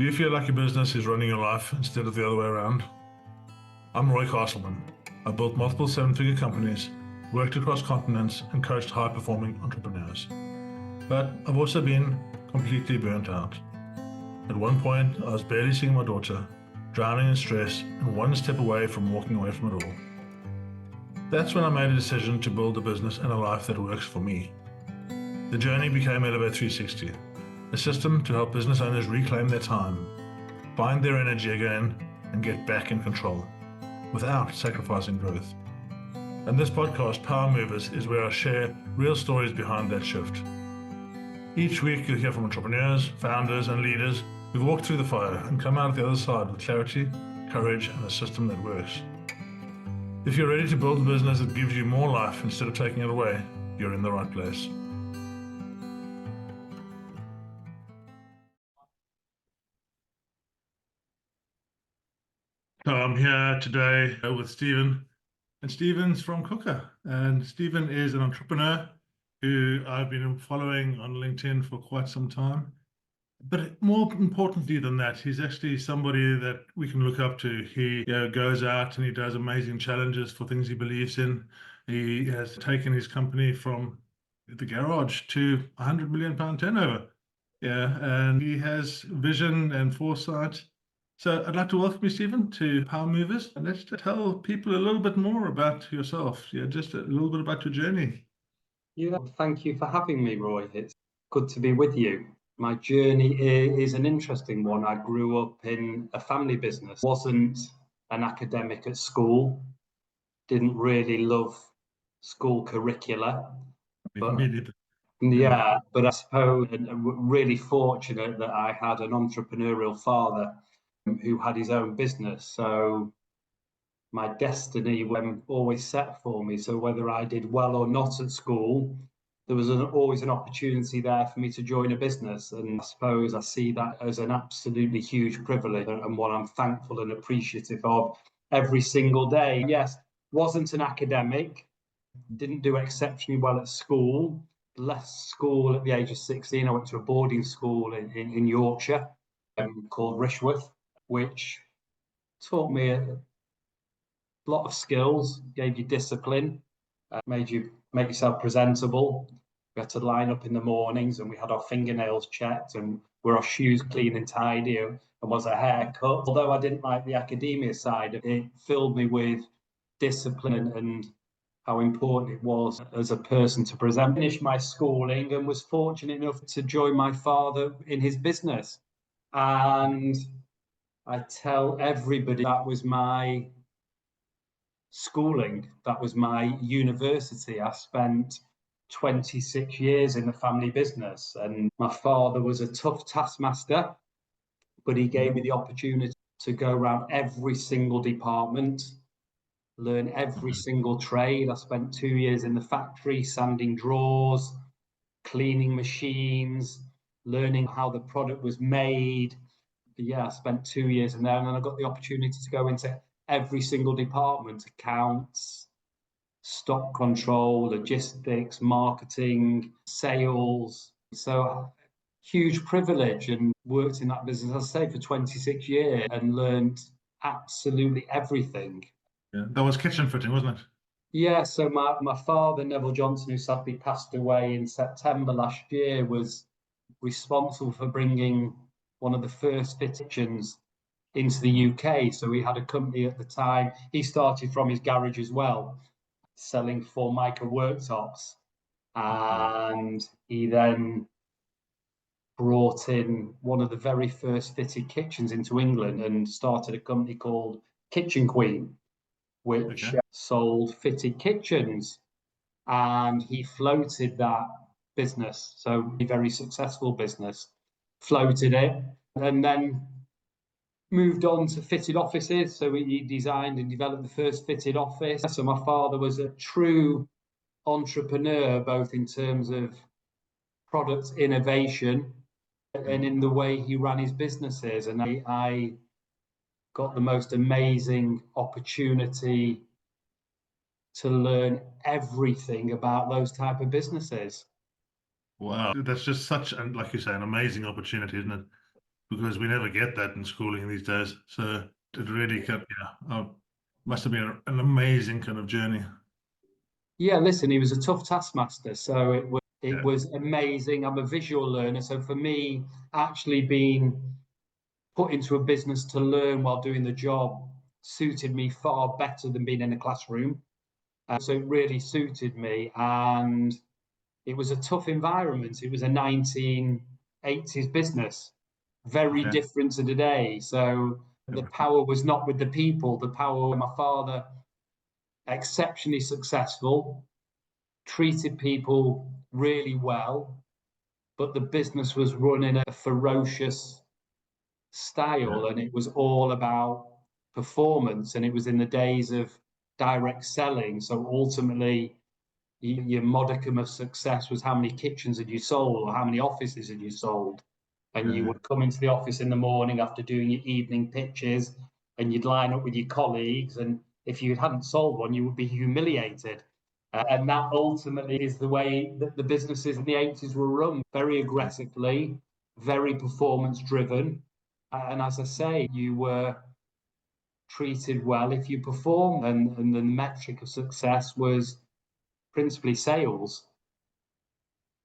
Do you feel like your business is running your life instead of the other way around? I'm Roy Castleman. I built multiple seven-figure companies, worked across continents, and coached high-performing entrepreneurs. But I've also been completely burnt out. At one point, I was barely seeing my daughter, drowning in stress, and one step away from walking away from it all. That's when I made a decision to build a business and a life that works for me. The journey became Elevate 360, a system to help business owners reclaim their time, find their energy again, and get back in control, without sacrificing growth. And this podcast, Power Movers, is where I share real stories behind that shift. Each week you'll hear from entrepreneurs, founders, and leaders who've walked through the fire and come out the other side with clarity, courage, and a system that works. If you're ready to build a business that gives you more life instead of taking it away, you're in the right place. So I'm here today with Stephen, and Stephen's from Quooker. And Stephen is an entrepreneur who I've been following on LinkedIn for quite some time. But more importantly than that, he's actually somebody that we can look up to. He goes out and he does amazing challenges for things he believes in. He has taken his company from the garage to £100 million turnover. Yeah, and he has vision and foresight. So I'd like to welcome you, Stephen, to Power Movers. And let's tell people a little bit more about yourself. Yeah, just a little bit about your journey. Yeah, thank you for having me, Roy. It's good to be with you. My journey is an interesting one. I grew up in a family business, wasn't an academic at school, didn't really love school curricula. But I suppose I'm really fortunate that I had an entrepreneurial father who had his own business. So my destiny was always set for me. So whether I did well or not at school, there was always an opportunity there for me to join a business. And I suppose I see that as an absolutely huge privilege and what I'm thankful and appreciative of every single day. Yes, wasn't an academic, didn't do exceptionally well at school, left school at the age of 16. I went to a boarding school in Yorkshire called Rishworth, which taught me a lot of skills, gave you discipline, made you make yourself presentable. We had to line up in the mornings and we had our fingernails checked and were our shoes clean and tidy and was a haircut. Although I didn't like the academia side of it, filled me with discipline and how important it was as a person to present. Finished my schooling and was fortunate enough to join my father in his business. And I tell everybody that was my schooling, that was my university. I spent 26 years in the family business, and my father was a tough taskmaster, but he gave me the opportunity to go around every single department, learn every single trade. I spent 2 years in the factory, sanding drawers, cleaning machines, learning how the product was made. Yeah, I spent 2 years in there, and then I got the opportunity to go into every single department: accounts, stock control, logistics, marketing, sales. So huge privilege, and worked in that business, as I say, for 26 years and learned absolutely everything. Yeah, that was kitchen fitting, wasn't it? Yeah, so my father, Neville Johnson, who sadly passed away in September last year, was responsible for bringing one of the first fit kitchens into the UK. So we had a company at the time. He started from his garage as well, selling Formica worktops. And he then brought in one of the very first fitted kitchens into England and started a company called Kitchen Queen, which sold fitted kitchens. And he floated that business. So a very successful business, floated it, and then moved on to fitted offices. So he designed and developed the first fitted office. So my father was a true entrepreneur, both in terms of product innovation and in the way he ran his businesses. And I got the most amazing opportunity to learn everything about those type of businesses. Wow, that's just such, like you say, an amazing opportunity, isn't it? because we never get that in schooling these days. So it really must have been an amazing kind of journey. Yeah, listen, he was a tough taskmaster, so it Yeah. was amazing. I'm a visual learner, so for me, actually being put into a business to learn while doing the job suited me far better than being in a classroom. So it really suited me, and it was a tough environment. It was a 1980s business, very Okay. different to today. So the power was not with the people, the power with my father, exceptionally successful, treated people really well, but the business was run in a ferocious Yeah. style, and it was all about performance. And it was in the days of direct selling. So ultimately, your modicum of success was how many kitchens had you sold or how many offices had you sold. And you Yeah. would come into the office in the morning after doing your evening pitches, and you'd line up with your colleagues. And if you hadn't sold one, you would be humiliated. And that ultimately is the way that the businesses in the 80s were run, very aggressively, very performance driven. And as I say, you were treated well if you performed, and the metric of success was principally sales.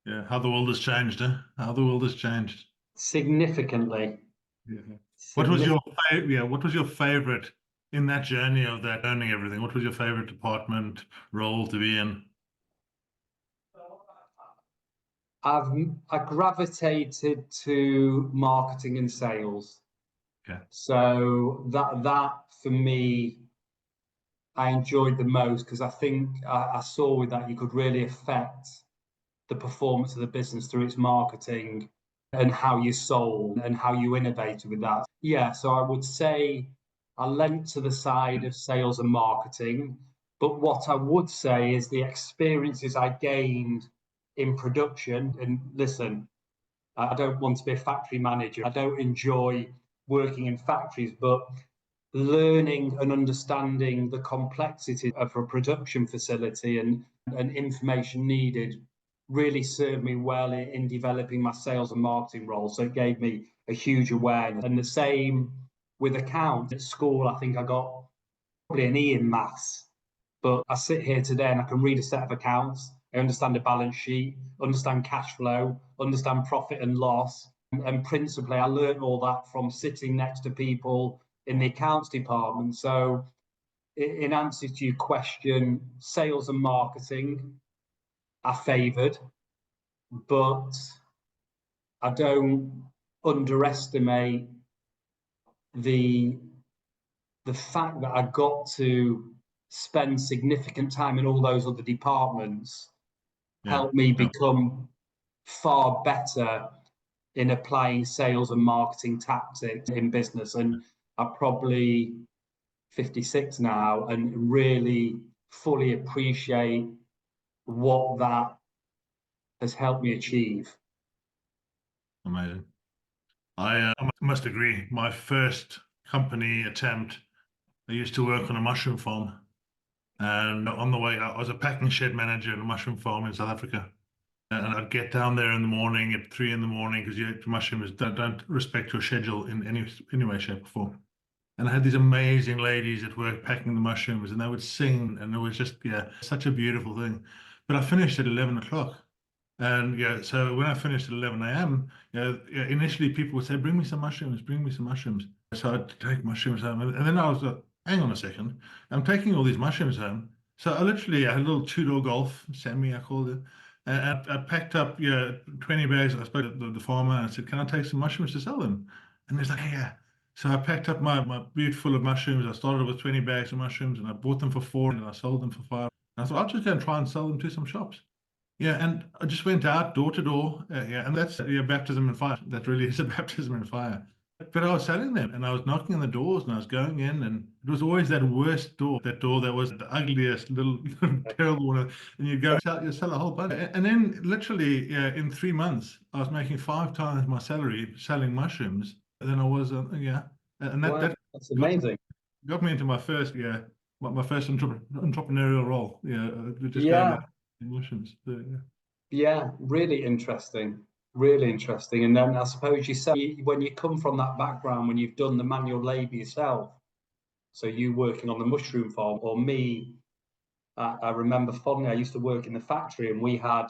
Yeah. How the world has changed, huh? How the world has changed. Significantly. Yeah. What was Significant. what was your favorite in that journey of that learning everything? What was your favorite department role to be in? I've I gravitated to marketing and sales. Okay. So that for me, I enjoyed the most because I think I saw with that you could really affect the performance of the business through its marketing and how you sold and how you innovated with that. Yeah, so I would say I lent to the side of sales and marketing. But what I would say is the experiences I gained in production. And listen, I don't want to be a factory manager. I don't enjoy working in factories, but learning and understanding the complexity of a production facility and information needed really served me well in developing my sales and marketing role. So it gave me a huge awareness. And the same with accounts. At school, I think I got probably an E in maths, but I sit here today and I can read a set of accounts. I understand a balance sheet, understand cash flow, understand profit and loss. And principally, I learned all that from sitting next to people in the accounts department. So, in answer to your question, sales and marketing are favoured, but I don't underestimate the the fact that I got to spend significant time in all those other departments Yeah. helped me Yeah. become far better in applying sales and marketing tactics in business. And I'm probably 56 now and really fully appreciate what that has helped me achieve. Amazing. I must agree. My first company attempt, I used to work on a mushroom farm. And on the way, I was a packing shed manager at a mushroom farm in South Africa. And I'd get down there in the morning at 3 in the morning because mushrooms don't respect your schedule in any way, shape, or form. And I had these amazing ladies at work packing the mushrooms, and they would sing, and it was just such a beautiful thing. But I finished at 11 o'clock, and so when I finished at 11 a.m., initially people would say, "Bring me some mushrooms, bring me some mushrooms." So I'd take mushrooms home, and then I was like, "Hang on a second, I'm taking all these mushrooms home." So I had a little two-door golf, semi, I called it. And I packed up 20 bags. I spoke to the farmer and I said, "Can I take some mushrooms to sell them?" And he's like, "Yeah." So I packed up my boot full of mushrooms. I started with 20 bags of mushrooms and I bought them for 4 and I sold them for 5. And I thought, I'll just go and try and sell them to some shops. Yeah, and I just went out door to door. And that's baptism in fire. That really is a baptism in fire. But I was selling them and I was knocking on the doors and I was going in and it was always that worst door, that door that was the ugliest, little terrible one. And you sell a whole bunch. And then literally in 3 months, I was making 5 times my salary selling mushrooms than I was, and Wow, that that's got, amazing. got me into my first, my first entrepreneurial role. Just going Yeah, out in mushrooms. So, yeah. yeah, really interesting. Really interesting. And then I suppose you say when you come from that background, when you've done the manual labour yourself, so you working on the mushroom farm, or me, I remember fondly, I used to work in the factory and we had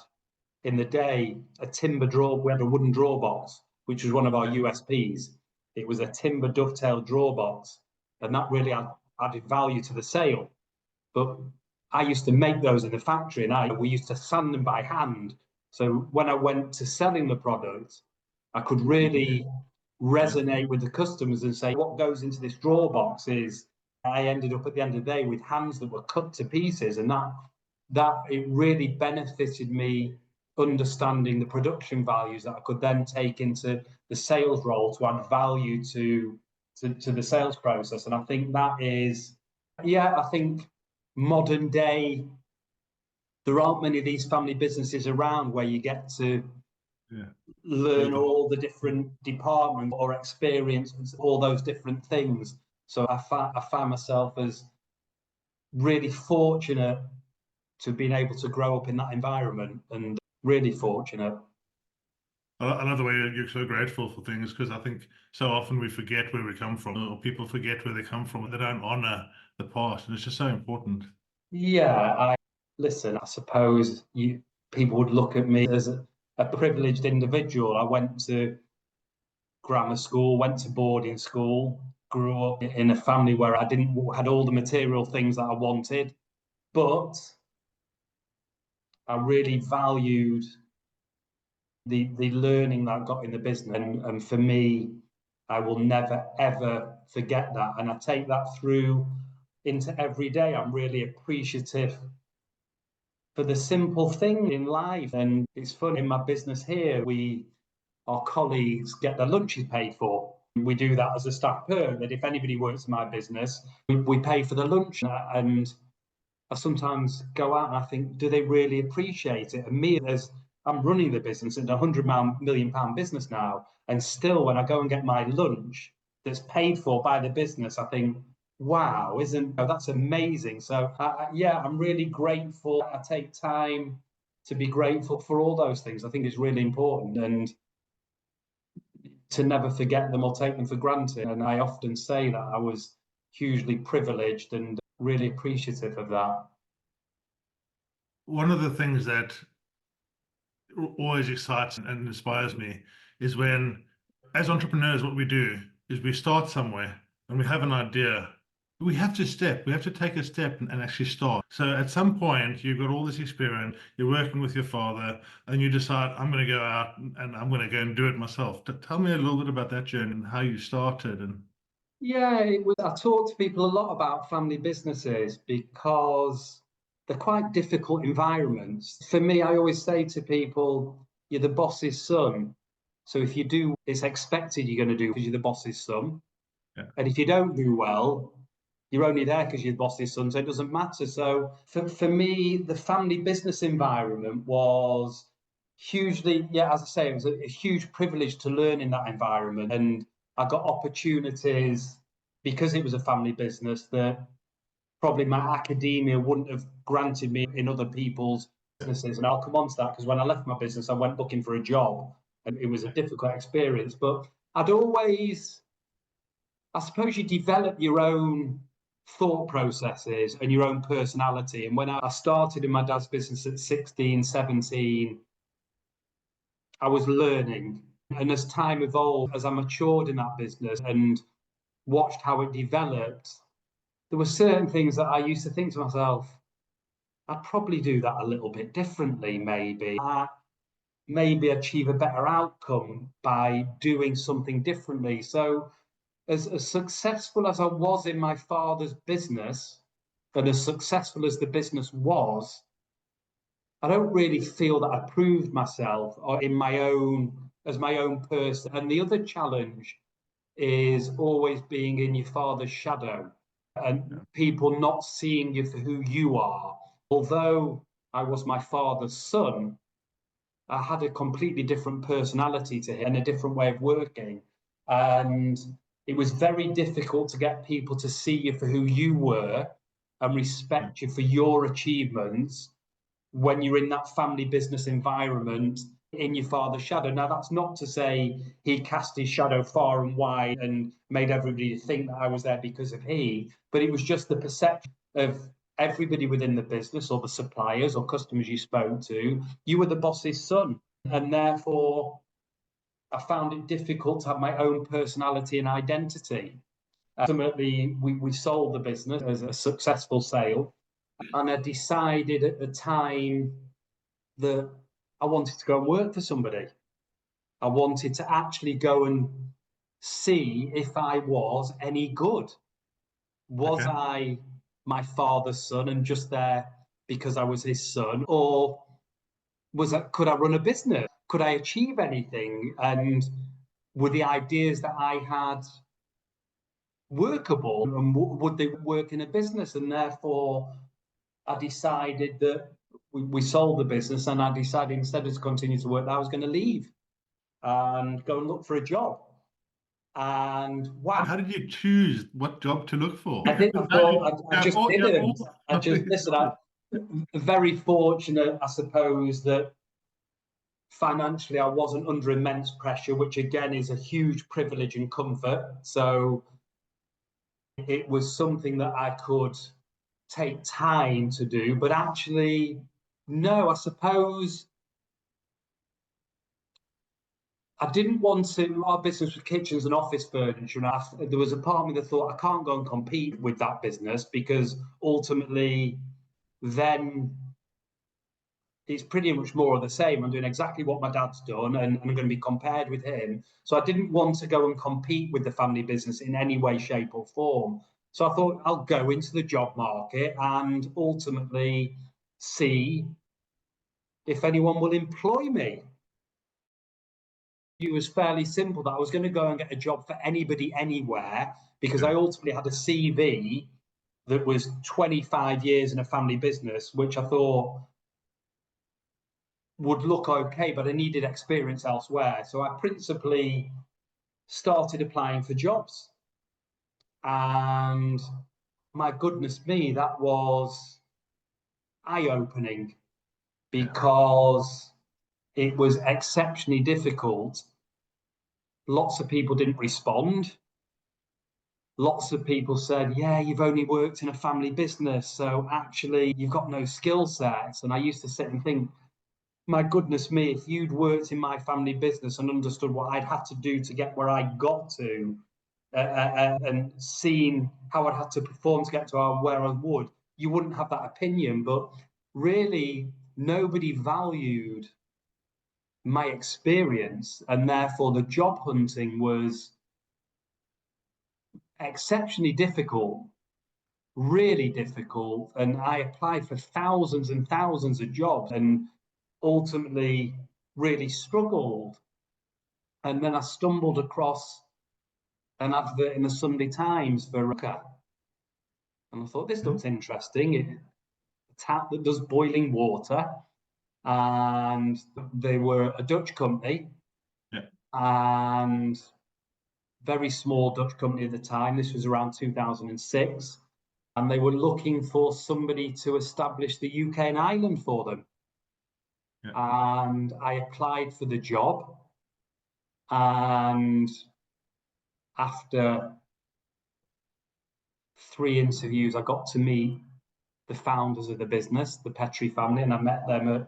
in the day a timber drawer, we had a wooden drawer box, which was one of our USPs. It was a timber dovetail drawer box, and that really added value to the sale. But I used to make those in the factory, and we used to sand them by hand. So when I went to selling the product, I could really resonate with the customers and say, what goes into this drawer box is I ended up at the end of the day with hands that were cut to pieces, and that it really benefited me understanding the production values that I could then take into the sales role to add value to the sales process. And I think that is, I think modern day, there aren't many of these family businesses around where you get to learn all the different departments or experience all those different things. So I find myself as really fortunate to have been able to grow up in that environment, and really fortunate. Another way you're so grateful for things, because I think so often we forget where we come from, or people forget where they come from. They don't honor the past, and it's just so important. Yeah, listen, I suppose people would look at me as a privileged individual. I went to grammar school, went to boarding school, grew up in a family where I didn't had all the material things that I wanted, but I really valued the learning that I got in the business. And for me, I will never, ever forget that. And I take that through into every day. I'm really appreciative for the simple thing in life. And it's fun in my business here, our colleagues get their lunches paid for. We do that as a staff perk, that if anybody works in my business, we pay for the lunch. And I sometimes go out and I think, do they really appreciate it? And me, I'm running the business at a £100 million business now. And still, when I go and get my lunch that's paid for by the business, I think, wow, that's amazing. So I'm really grateful. I take time to be grateful for all those things. I think it's really important, and to never forget them or take them for granted. And I often say that I was hugely privileged and really appreciative of that. One of the things that always excites and inspires me is when, as entrepreneurs, what we do is we start somewhere and we have an idea. We have to take a step and actually start. So at some point, you've got all this experience, you're working with your father, and you decide, I'm going to go out and I'm going to go and do it myself. Tell me a little bit about that journey and how you started. I talk to people a lot about family businesses because they're quite difficult environments. For me, I always say to people, you're the boss's son. So if you do, it's expected you're going to do because you're the boss's son. Yeah. And if you don't do well, you're only there because you're the boss's son, so it doesn't matter. So for me, the family business environment was hugely, as I say, it was a huge privilege to learn in that environment. And I got opportunities because it was a family business that probably my academia wouldn't have granted me in other people's businesses. And I'll come on to that, because when I left my business, I went looking for a job and it was a difficult experience. But I suppose you develop your own thought processes and your own personality. And when I started in my dad's business at 16, 17, I was learning. And as time evolved, as I matured in that business and watched how it developed, there were certain things that I used to think to myself, I'd probably do that a little bit differently, maybe. Maybe achieve a better outcome by doing something differently. So as successful as I was in my father's business, and as successful as the business was, I don't really feel that I proved myself or as my own person. And the other challenge is always being in your father's shadow and people not seeing you for who you are. Although I was my father's son, I had a completely different personality to him and a different way of working. And it was very difficult to get people to see you for who you were and respect you for your achievements when you're in that family business environment. in your father's shadow. Now, that's not to say he cast his shadow far and wide and made everybody think that I was there because of he, but it was just the perception of everybody within the business, or the suppliers or customers you spoke to. You were the boss's son, and therefore I found it difficult to have my own personality and identity. Ultimately, we sold the business as a successful sale, and I decided at the time that I wanted to go and work for somebody. I wanted to actually go and see if I was any good. Was I my father's son and just there because I was his son, or could I run a business? Could I achieve anything? And were the ideas that I had workable, and would they work in a business? And therefore, I decided that we sold the business, and I decided instead of to continue to work, that I was going to leave and go and look for a job. And wow. How did you choose what job to look for? I didn't. I just didn't. I just listen. I'm very fortunate, I suppose, that financially I wasn't under immense pressure, which again is a huge privilege and comfort. So it was something that I could take time to do, but actually, no, I suppose I didn't want to. Our business with kitchens and office furniture, and there was a part of me that thought I can't go and compete with that business, because ultimately then it's pretty much more of the same. I'm doing exactly what my dad's done, and I'm going to be compared with him. So I didn't want to go and compete with the family business in any way, shape, or form. So I thought I'll go into the job market and ultimately see if anyone will employ me. It was fairly simple that I was going to go and get a job for anybody, anywhere, because I ultimately had a CV that was 25 years in a family business, which I thought would look okay, but I needed experience elsewhere. So I principally started applying for jobs. And my goodness me, that was eye-opening, because it was exceptionally difficult. Lots of people didn't respond. Lots of people said, yeah, you've only worked in a family business, so actually you've got no skill sets. And I used to sit and think, my goodness me, if you'd worked in my family business and understood what I'd had to do to get where I got to, and seen how I'd had to perform to get to where I would, you wouldn't have that opinion. But really, nobody valued my experience, and therefore the job hunting was exceptionally difficult, really difficult. And I applied for thousands and thousands of jobs and ultimately really struggled. And then I stumbled across an advert in the Sunday Times for Quooker. And I thought, this looks interesting. A tap that does boiling water. And they were a Dutch company. And very small Dutch company at the time. This was around 2006. And they were looking for somebody to establish the UK and Ireland for them. And I applied for the job. And after 3 interviews, I got to meet the founders of the business, the Petrie family, and I met them at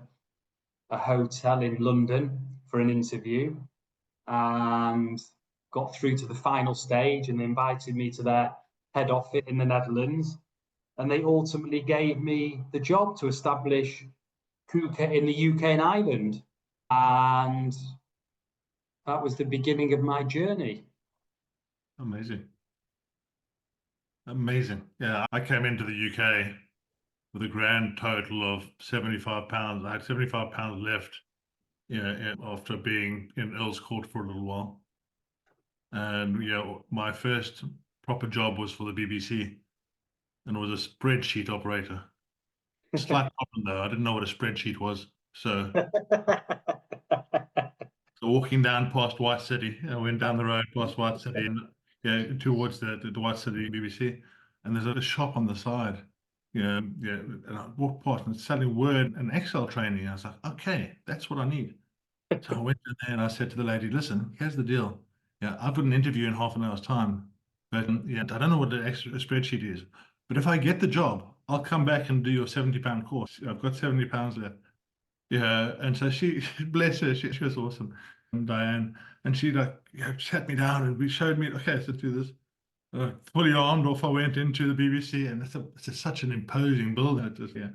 a hotel in London for an interview, and got through to the final stage, and they invited me to their head office in the Netherlands, and they ultimately gave me the job to establish Quooker in the UK and Ireland. And that was the beginning of my journey. Amazing. Amazing. Yeah, I came into the UK with a grand total of £75. I had £75 left, after being in Earl's Court for a little while. And my first proper job was for the BBC, and it was a spreadsheet operator. Slight problem though, I didn't know what a spreadsheet was. So walking down past White City, I went down the road past White City and towards the White City BBC, and there's a shop on the side. And I walked past and it's selling Word and Excel training. I was like, okay, that's what I need. So I went in there and I said to the lady, listen, here's the deal. Yeah, I've got an interview in half an hour's time, but yeah, I don't know what the extra spreadsheet is. But if I get the job, I'll come back and do your £70 course. I've got £70 left. Yeah, and so she, bless her, she was awesome, and Diane, and she like sat me down and we showed me, okay, let's do this. Fully armed off, I went into the BBC, and it's such an imposing building. Yeah,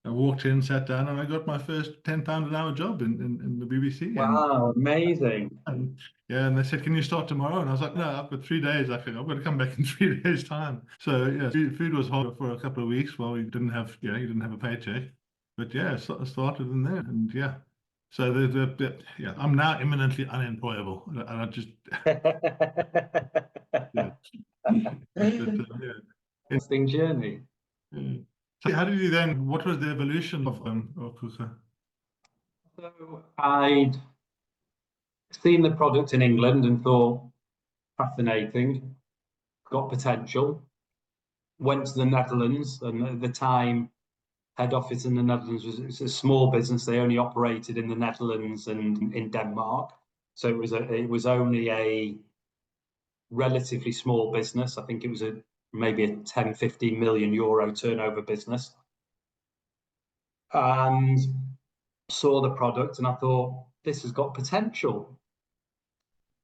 I walked in, sat down, and I got my first £10 an hour job in the BBC. Wow, amazing. And yeah, and they said, "Can you start tomorrow?" And I was like, "No, I've got 3 days. I've got to come back in 3 days' time." So yeah, food was hard for a couple of weeks while we didn't have, you didn't have a paycheck. But yeah, I started in there, and yeah. So yeah, I'm now imminently unemployable, and I just yeah. Yeah. Interesting journey. Yeah. So how did you then? What was the evolution of Quooker? So I'd seen the product in England and thought, fascinating, got potential. Went to the Netherlands, and at the time, head office in the Netherlands was a small business. They only operated in the Netherlands and in Denmark, so it was only a relatively small business. I think it was maybe a 10, 15 million euro turnover business. And saw the product and I thought, this has got potential.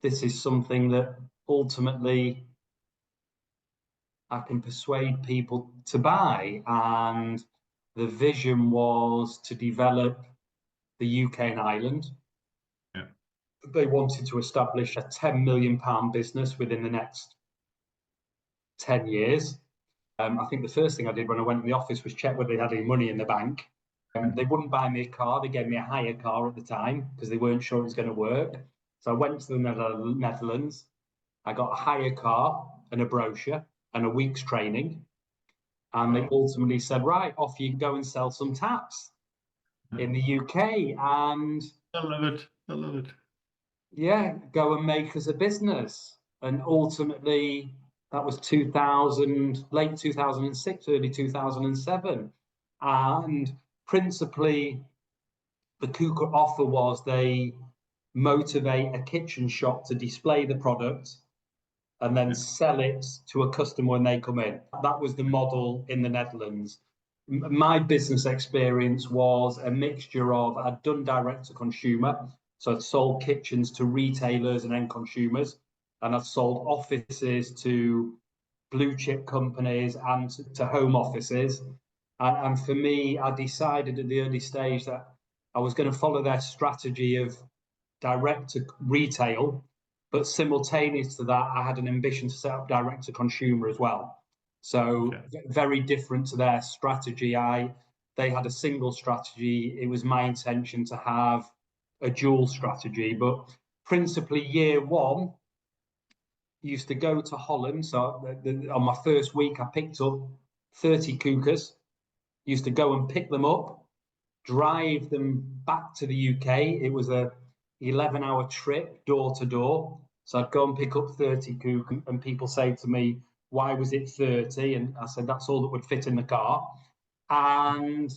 This is something that ultimately I can persuade people to buy. And the vision was to develop the UK and Ireland. Yeah. They wanted to establish a £10 million business within the next 10 years. I think the first thing I did when I went in the office was check whether they had any money in the bank. They wouldn't buy me a car. They gave me a hire car at the time because they weren't sure it was going to work. So I went to the Netherlands. I got a hire car and a brochure and a week's training. And they ultimately said, right, off you go and sell some taps in the UK. And I love it. I love it. yeah, go and make us a business. And ultimately, that was 2000, late 2006, early 2007. And principally, the Quooker offer was they motivate a kitchen shop to display the product and then sell it to a customer when they come in. That was the model in the Netherlands. My business experience was a mixture of, I'd done direct to consumer, so I'd sold kitchens to retailers and end consumers, and I'd sold offices to blue chip companies and to home offices. And for me, I decided at the early stage that I was going to follow their strategy of direct to retail, but simultaneous to that, I had an ambition to set up direct to consumer as well. So very different to their strategy. They had a single strategy. It was my intention to have a dual strategy, but principally year one, used to go to Holland. So on my first week, I picked up 30 Quookers, used to go and pick them up, drive them back to the UK. It was a 11-hour trip door to door. So I'd go and pick up 30 Quooker, and people say to me, why was it 30? And I said, that's all that would fit in the car. And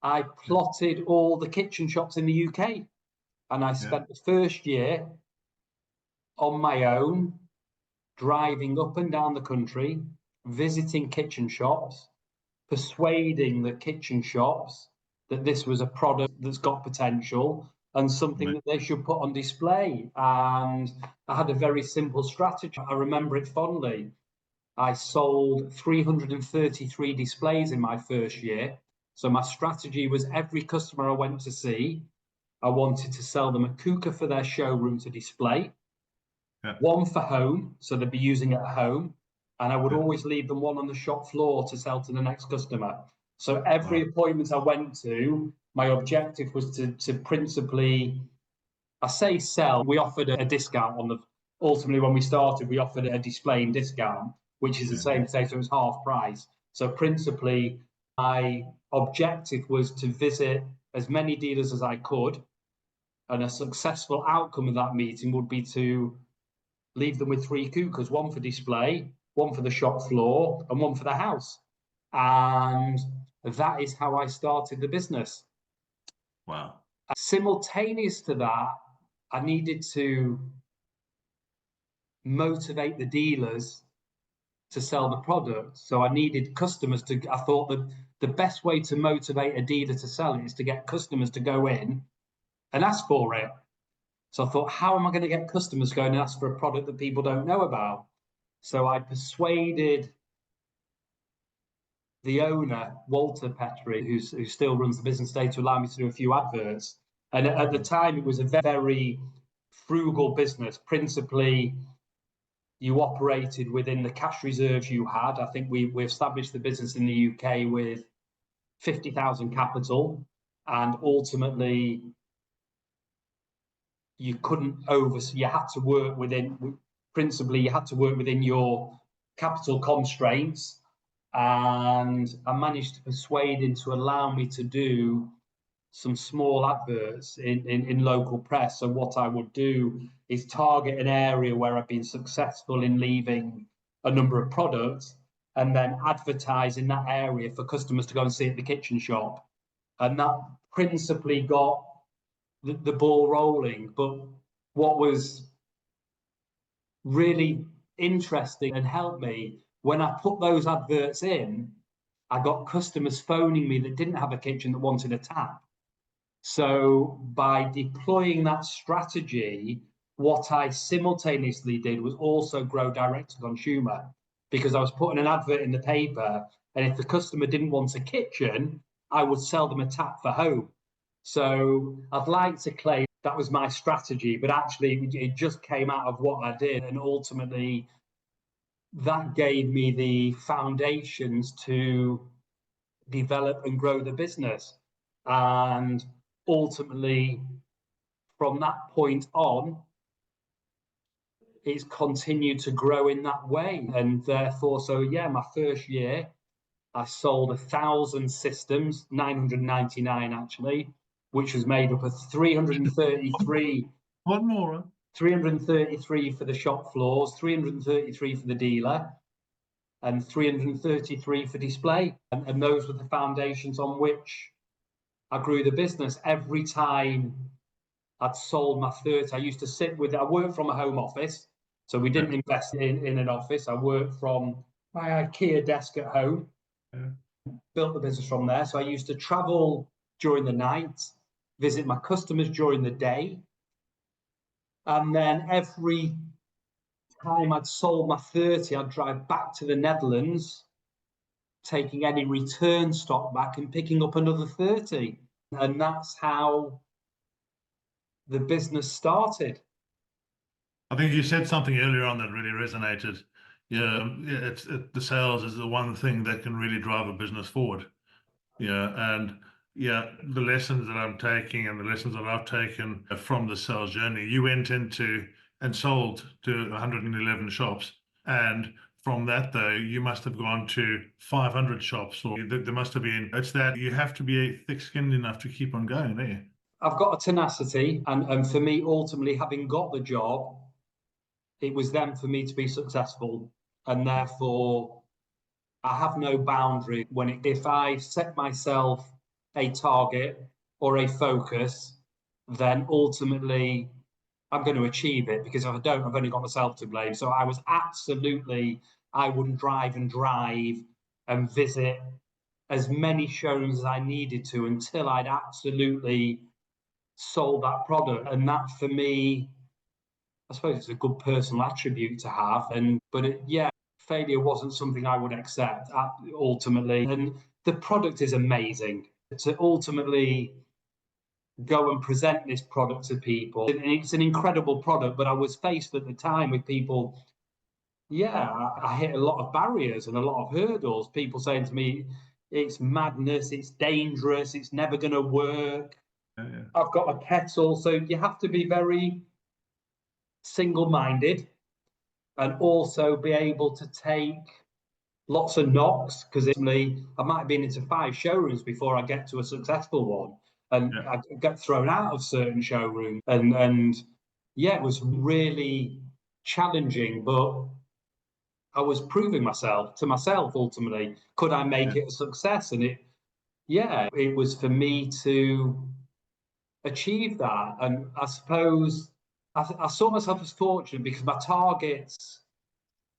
I plotted all the kitchen shops in the UK. And I spent the first year on my own, driving up and down the country, visiting kitchen shops, persuading the kitchen shops that this was a product that's got potential and something that they should put on display. And I had a very simple strategy. I remember it fondly. I sold 333 displays in my first year. So my strategy was every customer I went to see, I wanted to sell them a Quooker for their showroom to display, one for home, so they'd be using it at home, and I would always leave them one on the shop floor to sell to the next customer. So every appointment I went to, my objective was to principally, I say sell, we offered a discount on the, ultimately when we started, we offered a displaying discount, which is the same, so it was half price. So principally, my objective was to visit as many dealers as I could, and a successful outcome of that meeting would be to leave them with 3 Quookers, one for display, one for the shop floor, and one for the house. And that is how I started the business. Wow. Simultaneous to that, I needed to motivate the dealers to sell the product. So I needed customers to, I thought that the best way to motivate a dealer to sell it is to get customers to go in and ask for it. So I thought, how am I going to get customers going and ask for a product that people don't know about? So I persuaded the owner, Walter Petrie, who still runs the business today, to allow me to do a few adverts. And at the time, it was a very frugal business. Principally, you operated within the cash reserves you had. I think we established the business in the UK with 50,000 capital, and ultimately you couldn't you had to work within, principally you had to work within your capital constraints. And I managed to persuade him to allow me to do some small adverts in local press. So what I would do is target an area where I've been successful in leaving a number of products, and then advertise in that area for customers to go and see at the kitchen shop. And that principally got the ball rolling. But what was really interesting and helped me, when I put those adverts in, I got customers phoning me that didn't have a kitchen that wanted a tap. So by deploying that strategy, what I simultaneously did was also grow direct to consumer, because I was putting an advert in the paper, and if the customer didn't want a kitchen, I would sell them a tap for home. So I'd like to claim that was my strategy, but actually it just came out of what I did. And ultimately, that gave me the foundations to develop and grow the business. And ultimately, from that point on, it's continued to grow in that way. And therefore, so yeah, my first year, I sold 1,000 systems, 999 actually, which was made up of 333. One more. Huh? 333 for the shop floors, 333 for the dealer, and 333 for display. And those were the foundations on which I grew the business. Every time I'd sold my 30, I used to sit with, I worked from a home office. So we didn't invest in an office. I worked from my IKEA desk at home, built the business from there. So I used to travel during the night, visit my customers during the day. And then every time I'd sold my 30, I'd drive back to the Netherlands, taking any return stock back and picking up another 30. And that's how the business started. I think you said something earlier on that really resonated. The sales is the one thing that can really drive a business forward. And the lessons that I'm taking and the lessons that I've taken from the sales journey, you went into and sold to 111 shops. And from that, though, you must have gone to 500 shops, or there must have been, it's that you have to be thick-skinned enough to keep on going there. I've got a tenacity, and for me, ultimately, having got the job, it was then for me to be successful. And therefore, I have no boundary if I set myself a target or a focus, then ultimately I'm going to achieve it, because if I don't, I've only got myself to blame. So I wouldn't drive and visit as many showrooms as I needed to until I'd absolutely sold that product. And that, for me, I suppose it's a good personal attribute to have. Failure wasn't something I would accept ultimately. And the product is amazing. To ultimately go and present this product to people, and it's an incredible product, but I was faced at the time with people, I hit a lot of barriers and a lot of hurdles. People saying to me, it's madness, it's dangerous, it's never going to work. I've got a kettle. So you have to be very single-minded and also be able to take lots of knocks, because I might have been into 5 showrooms before I get to a successful one, and I get thrown out of certain showrooms, and it was really challenging, but I was proving to myself ultimately, could I make it a success? And it was for me to achieve that. And I suppose I saw myself as fortunate because my targets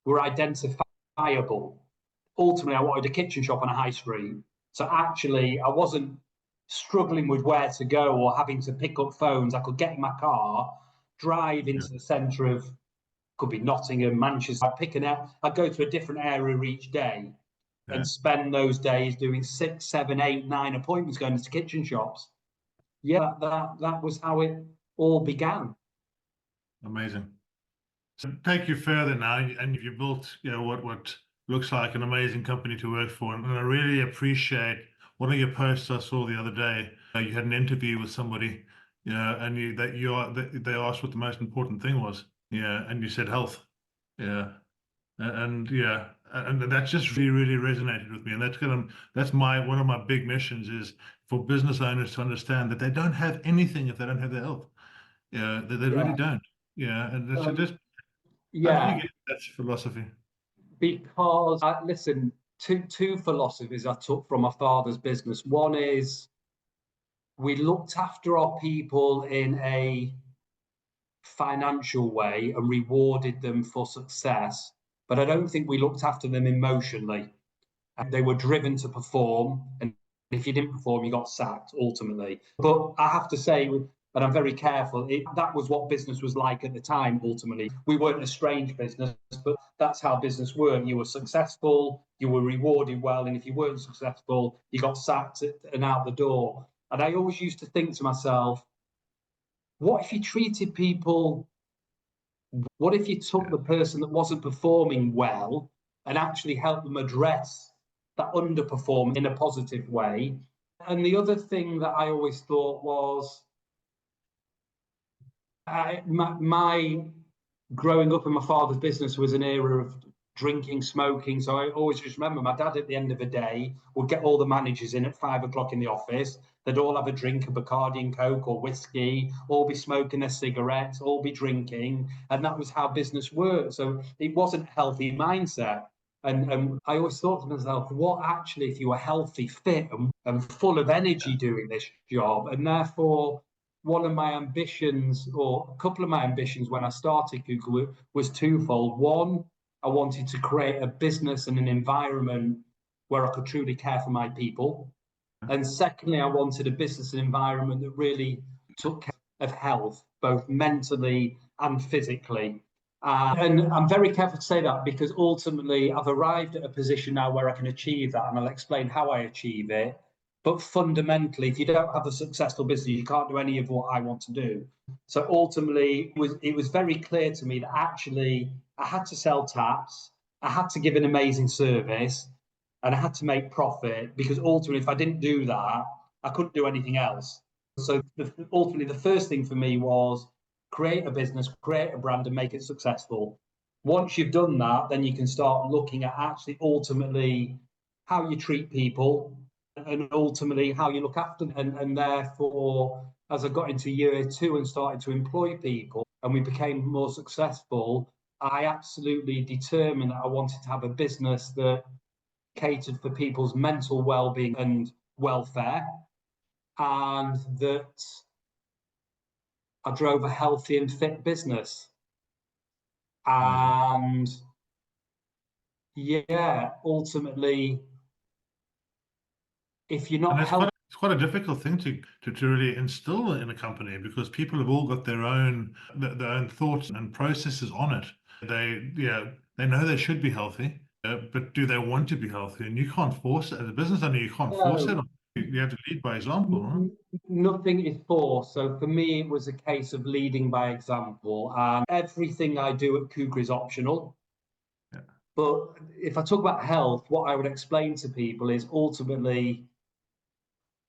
were identifiable. Ultimately, I wanted a kitchen shop on a high street. So actually, I wasn't struggling with where to go or having to pick up phones. I could get in my car, drive into the centre of, could be Nottingham, Manchester. I'd go to a different area each day and spend those days doing 6, 7, 8, 9 appointments going into kitchen shops. Yeah, that was how it all began. Amazing. So take you further now, and you've built, what looks like an amazing company to work for. And I really appreciate one of your posts I saw the other day. You had an interview with somebody, and they asked what the most important thing was. Yeah, and you said health. Yeah, and that just really, really resonated with me. And that's one of my big missions is for business owners to understand that they don't have anything if they don't have their health. Yeah, they really don't. Yeah, and that's just. How did you get that philosophy? Because listen, two philosophies I took from my father's business. One is we looked after our people in a financial way and rewarded them for success, but I don't think we looked after them emotionally. And they were driven to perform, and if you didn't perform, you got sacked ultimately. But I have to say, and I'm very careful, that was what business was like at the time. Ultimately, we weren't a strange business, but that's how business worked. You were successful, you were rewarded well, and if you weren't successful, you got sacked and out the door. And I always used to think to myself, what if you treated people, what if you took the person that wasn't performing well and actually helped them address that underperform in a positive way? And the other thing that I always thought was, my growing up in my father's business was an era of drinking, smoking. So I always just remember my dad at the end of the day would get all the managers in at 5 o'clock in the office. They'd all have a drink of Bacardi and Coke or whiskey, all be smoking their cigarettes, all be drinking. And that was how business worked. So it wasn't a healthy mindset. And I always thought to myself, what actually, if you were healthy, fit, and full of energy doing this job? And therefore, one of my ambitions, or a couple of my ambitions when I started Quooker, was twofold. One, I wanted to create a business and an environment where I could truly care for my people. And secondly, I wanted a business and environment that really took care of health, both mentally and physically. And I'm very careful to say that because ultimately I've arrived at a position now where I can achieve that, and I'll explain how I achieve it. But fundamentally, if you don't have a successful business, you can't do any of what I want to do. So ultimately, it was very clear to me that actually I had to sell taps, I had to give an amazing service, and I had to make profit, because ultimately, if I didn't do that, I couldn't do anything else. So ultimately, the first thing for me was create a business, create a brand, and make it successful. Once you've done that, then you can start looking at actually ultimately how you treat people, and ultimately how you look after them. And therefore, as I got into year 2 and started to employ people and we became more successful, I absolutely determined that I wanted to have a business that catered for people's mental well-being and welfare, and that I drove a healthy and fit business. And ultimately, if you're not healthy, it's quite a difficult thing to really instill in a company, because people have all got their own thoughts and processes on it. They know they should be healthy, but do they want to be healthy? And you can't force it. As a business owner, you can't force it. You have to lead by example. Right? Nothing is forced. So for me, it was a case of leading by example. And everything I do at Quooker is optional. Yeah. But if I talk about health, what I would explain to people is ultimately,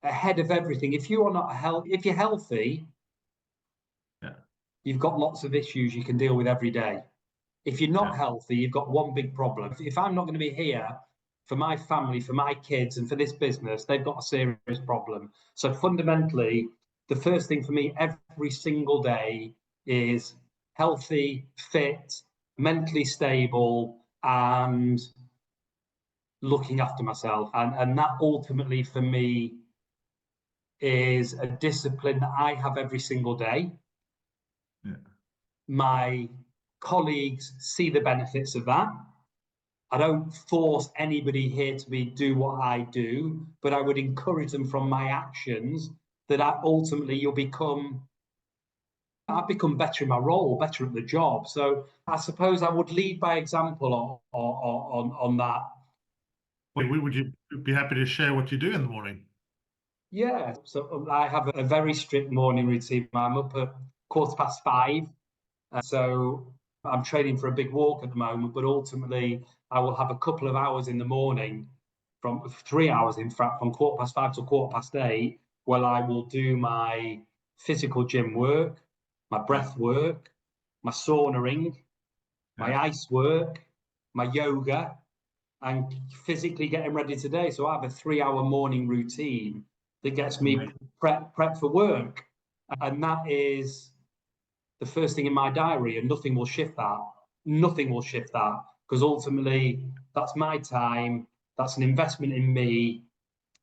ahead of everything, if you are not if you're healthy, you've got lots of issues you can deal with every day. If you're not healthy, you've got one big problem. If I'm not going to be here for my family, for my kids, and for this business, they've got a serious problem. So fundamentally, the first thing for me every single day is healthy, fit, mentally stable, and looking after myself. And that ultimately for me is a discipline that I have every single day. Yeah. My colleagues see the benefits of that. I don't force anybody here to do what I do, but I would encourage them from my actions that ultimately I've become better in my role, better at the job. So I suppose I would lead by example on that. Would you be happy to share what you do in the morning? Yeah, so I have a very strict morning routine. I'm up at 5:15. So I'm training for a big walk at the moment, but ultimately I will have a couple of hours in the morning, from 3 hours, in fact, from 5:15 to 8:15, where I will do my physical gym work, my breath work, my saunaing, my ice work, my yoga, and physically getting ready today. So I have a 3-hour morning routine that gets me prep for work. And that is the first thing in my diary, and nothing will shift that. Nothing will shift that, because ultimately that's my time, that's an investment in me.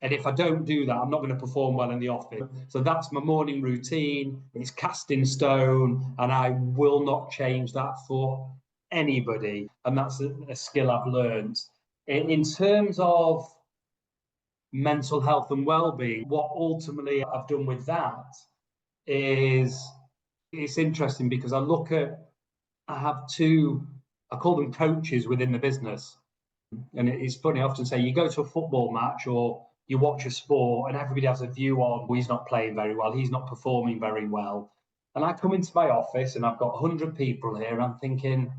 And if I don't do that, I'm not going to perform well in the office. So that's my morning routine. It's cast in stone, and I will not change that for anybody. And that's a skill I've learned. In terms of mental health and well-being, what ultimately I've done with that is, it's interesting because I have two, I call them coaches within the business. And it's funny, I often say you go to a football match or you watch a sport and everybody has a view on, well, he's not playing very well, he's not performing very well. And I come into my office and I've got 100 people here and I'm thinking,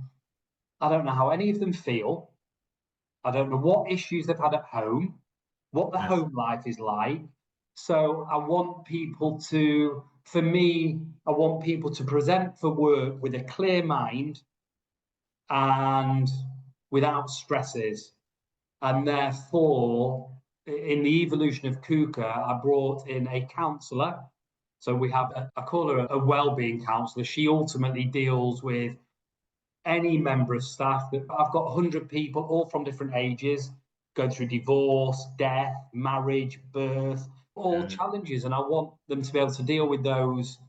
I don't know how any of them feel. I don't know what issues they've had at home, what the home life is like. So I want people to, for me, I want people to present for work with a clear mind and without stresses. And therefore, in the evolution of Quooker, I brought in a counsellor. So we have, I call her a well-being counsellor. She ultimately deals with any member of staff. I've got 100 people, all from different ages, go through divorce, death, marriage, birth, all challenges. And I want them to be able to deal with those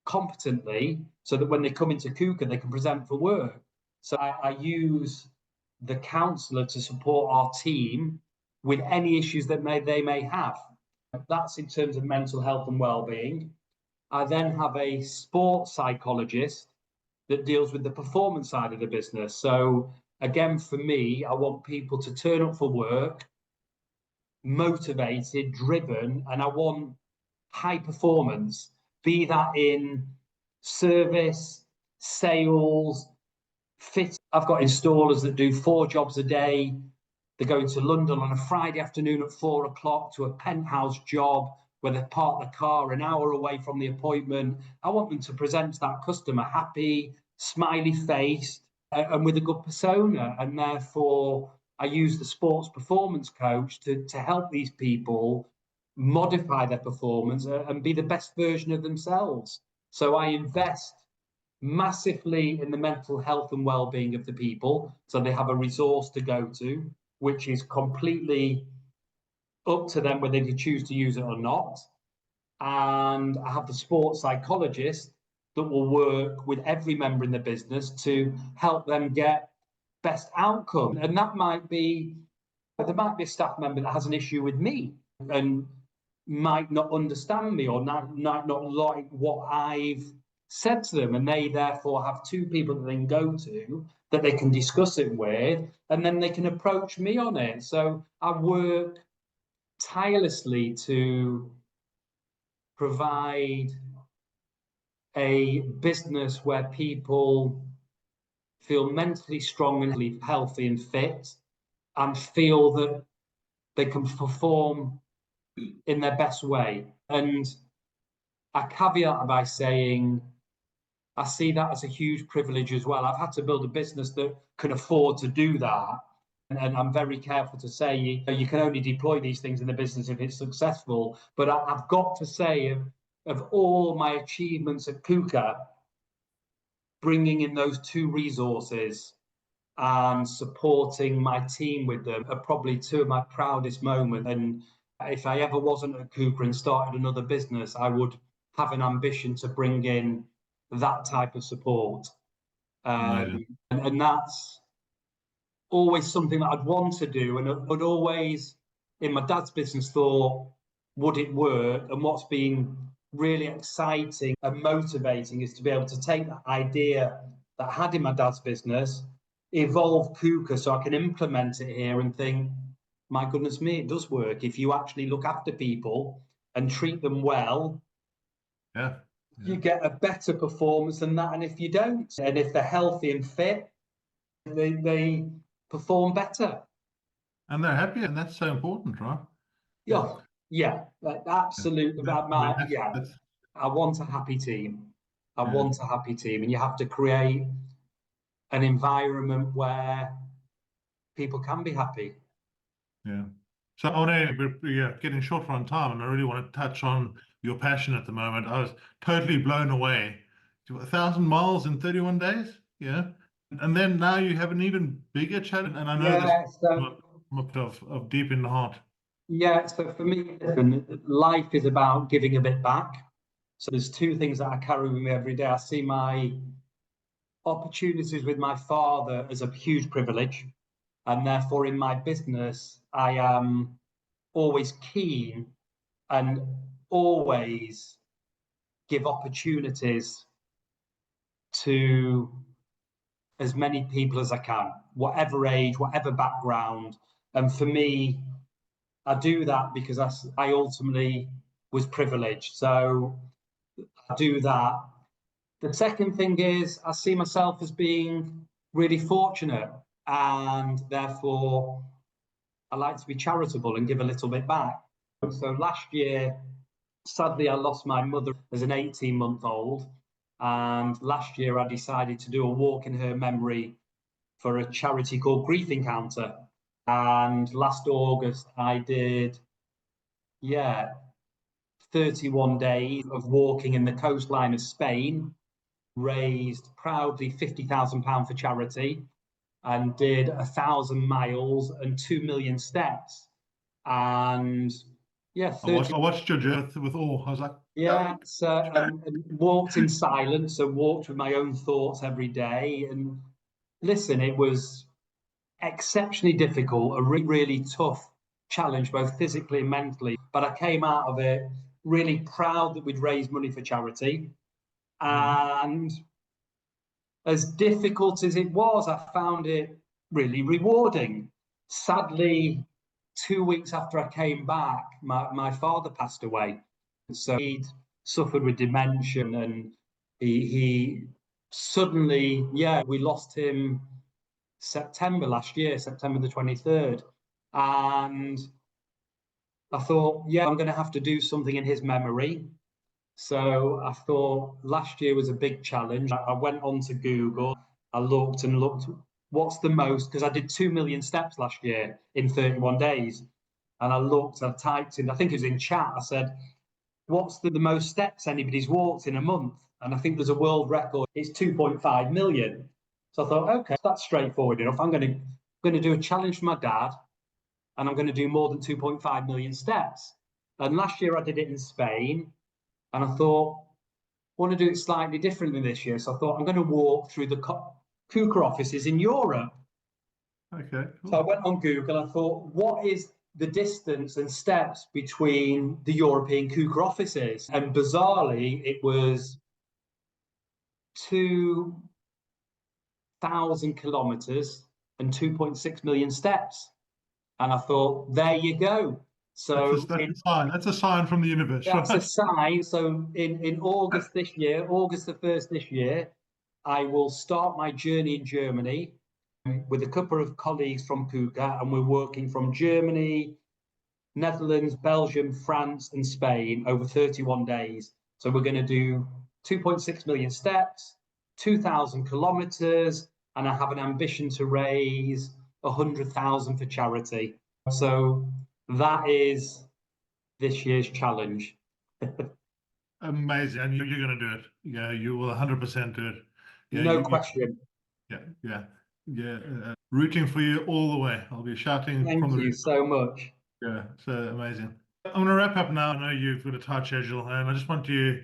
competently so that when they come into Quooker, they can present for work. So I use the counsellor to support our team with any issues that they may have. That's in terms of mental health and well-being. I then have a sports psychologist that deals with the performance side of the business. So again, for me, I want people to turn up for work, motivated, driven, and I want high performance, be that in service, sales, fit. I've got installers that do 4 jobs a day. They're going to London on a Friday afternoon at 4 o'clock to a penthouse job where they park the car an hour away from the appointment. I want them to present to that customer happy, smiley faced, and with a good persona. And therefore, I use the sports performance coach to help these people modify their performance and be the best version of themselves. So I invest massively in the mental health and well-being of the people, so they have a resource to go to, which is completely up to them whether they choose to use it or not. And I have the sports psychologist that will work with every member in the business to help them get best outcome. And that might be, there might be a staff member that has an issue with me and might not understand me or might not like what I've said to them, and they therefore have 2 people that they can go to that they can discuss it with, and then they can approach me on it. So I work tirelessly to provide a business where people feel mentally strong and healthy and fit and feel that they can perform in their best way. And I caveat by saying I see that as a huge privilege as well. I've had to build a business that can afford to do that. And I'm very careful to say you can only deploy these things in the business if it's successful. But I've got to say, of all my achievements at Quooker, bringing in those 2 resources and supporting my team with them are probably 2 of my proudest moments. And If I ever wasn't at Quooker and started another business, I would have an ambition to bring in that type of support. And that's always something that I'd want to do. And I'd always, in my dad's business, thought, would it work? And what's been really exciting and motivating is to be able to take that idea that I had in my dad's business, evolve Quooker so I can implement it here and think, my goodness me, it does work. If you actually look after people and treat them well, you get a better performance than that. And if you don't, and if they're healthy and fit, they perform better. And they're happy, and that's so important, right? Yeah, absolutely. I want a happy team. I want a happy team, and you have to create an environment where people can be happy. Yeah. So we're getting short on time, and I really want to touch on your passion at the moment. I was totally blown away. 1,000 miles in 31 days, and then now you have an even bigger challenge. And I know this of deep in the heart. Yeah. So for me, life is about giving a bit back. So there's two things that I carry with me every day. I see my opportunities with my father as a huge privilege. And therefore, in my business, I am always keen and always give opportunities to as many people as I can, whatever age, whatever background. And for me, I do that because I ultimately was privileged. So I do that. The second thing is I see myself as being really fortunate, and therefore I like to be charitable and give a little bit back. So last year, sadly, I lost my mother as an 18-month-old. And last year I decided to do a walk in her memory for a charity called Grief Encounter. And last August I did, 31 days of walking in the coastline of Spain, raised proudly £50,000 for charity, and did 1,000 miles and 2 million steps. And I watched your journey with awe. I was like, and walked in silence, so walked with my own thoughts every day. And listen, it was exceptionally difficult, a really tough challenge, both physically and mentally. But I came out of it really proud that we'd raised money for charity. And as difficult as it was, I found it really rewarding. Sadly, 2 weeks after I came back, my father passed away. So he'd suffered with dementia, and he suddenly, we lost him September last year, September the 23rd. And I thought, I'm going to have to do something in his memory. So I thought last year was a big challenge. I went on to Google, I looked, what's the most, because I did 2 million steps last year in 31 days. And I typed in, I think it was in chat, I said, what's the most steps anybody's walked in a month? And I think there's a world record, it's 2.5 million. So I thought, okay, that's straightforward enough. I'm going to do a challenge for my dad, and I'm going to do more than 2.5 million steps. And last year I did it in Spain. And I thought, I want to do it slightly differently this year. So I thought, I'm going to walk through the Quooker offices in Europe. Okay. Cool. So I went on Google. I thought, what is the distance and steps between the European Quooker offices? And bizarrely, it was 2,000 kilometers and 2.6 million steps. And I thought, there you go. So that's a sign from the universe. That's a sign. So in August this year, August the 1st this year, I will start my journey in Germany with a couple of colleagues from Quooker, and we're working from Germany, Netherlands, Belgium, France, and Spain over 31 days. So we're going to do 2.6 million steps, 2,000 kilometers, and I have an ambition to raise 100,000 for charity. So that is this year's challenge. Amazing. And you're going to do it. Yeah, you will 100% do it. Yeah, no question. Rooting for you all the way. I'll be shouting. Thank you so much. Yeah, so amazing. I'm going to wrap up now. I know you've got a tight schedule, and I just want you,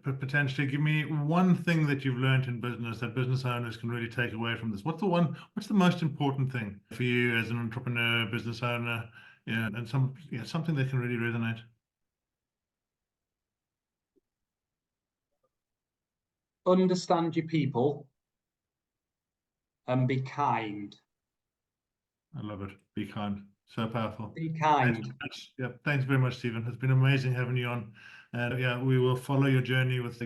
potentially give me one thing that you've learned in business that business owners can really take away from this. What's the most important thing for you as an entrepreneur, business owner, and something that can really resonate? Understand your people and be kind. I love it. Be kind. So powerful. Be Thanks kind. very much. Yeah, thanks very much, Stephen. It's been amazing having you on. And we will follow your journey with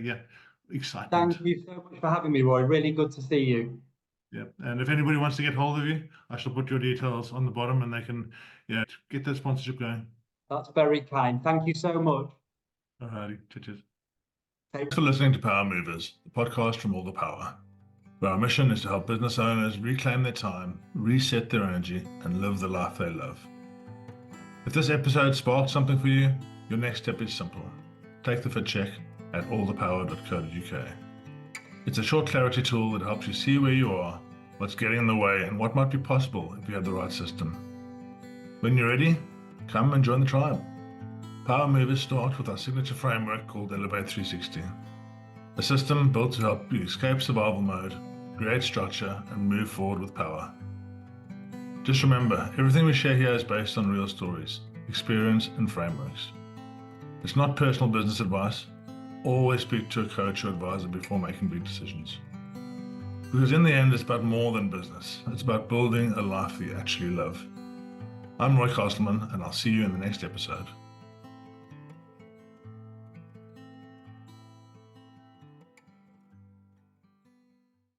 excitement. Thank you so much for having me, Roy. Really good to see you. Yeah, and if anybody wants to get hold of you, I shall put your details on the bottom, and they can get that sponsorship going. That's very kind. Thank you so much. Alrighty, cheers. Thanks for listening to Power Movers, the podcast from All the Power, where our mission is to help business owners reclaim their time, reset their energy, and live the life they love. If this episode sparked something for you, your next step is simple. Take the fit check at allthepower.co.uk. It's a short clarity tool that helps you see where you are, what's getting in the way, and what might be possible if you have the right system. When you're ready, come and join the tribe. Power Movers start with our signature framework called Elevate 360, a system built to help you escape survival mode, create structure, and move forward with power. Just remember, everything we share here is based on real stories, experience, and frameworks. It's not personal business advice. Always speak to a coach or advisor before making big decisions. Because in the end, it's about more than business. It's about building a life that you actually love. I'm Roy Castleman, and I'll see you in the next episode.